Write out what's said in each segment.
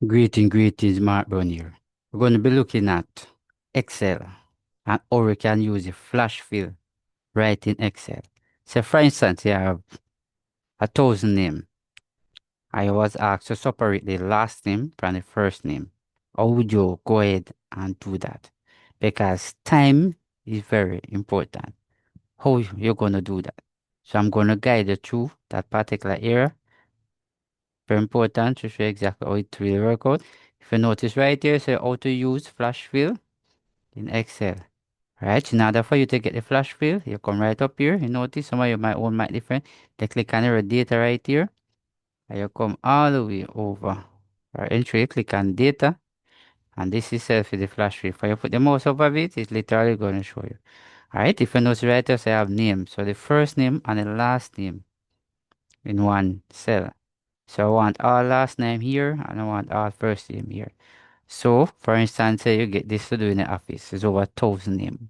Greetings, Mark Brown here. We're going to be looking at Excel and how we can use the flash fill right in Excel. So, for instance, you have 1,000 names. I was asked to separate the last name from the first name. How would you go ahead and do that? Because time is very important. How you're going to do that? So, I'm going to guide you through that particular area. Very important to show exactly how it will work out. If you notice right here, say how to use flash fill in Excel. Right, in order for you to get the flash fill, you come right up here. You notice some of you might own might different. They click on the data right here. And you come all the way over. Right, entry, click on data. And this is self the flash fill. If you put the mouse over it, it's literally going to show you. Alright, if you notice right here, so I have name. So the first name and the last name in one cell. So I want all last name here and I want all first name here. So, for instance, say you get this to do in the office. It's over 1,000 names.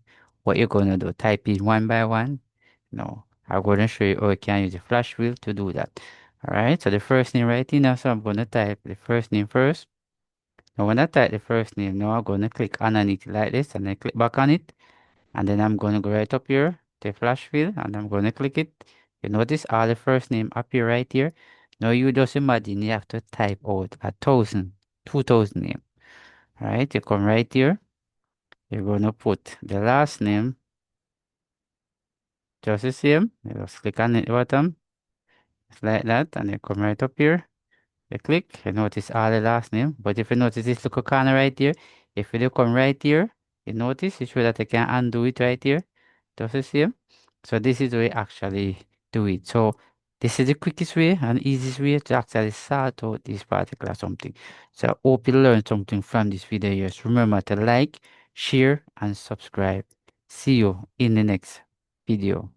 What you're going to do, type in one by one. No, I'm going to show you how you can use the flash wheel to do that. All right, so the first name right here now, so I'm going to type the first name first. Now, when I type the first name, now I'm going to click underneath it like this and then click back on it. And then I'm going to go right up here to flash wheel and I'm going to click it. You notice all the first name appear right here. Now you just imagine you have to type out 1,000, 2,000 names. Right, you come right here. You're going to put the last name just the same. You just click on it at the bottom, just like that, and you come right up here. You click, you notice all the last name. But if you notice this little corner right here, if you come right here, you notice, you show that I can undo it right here. Just the same. So this is the way actually do it. So this is the quickest way and easiest way to actually sort out this particular something. So I hope you learned something from this video. Yes, remember to like, share, and subscribe. See you in the next video.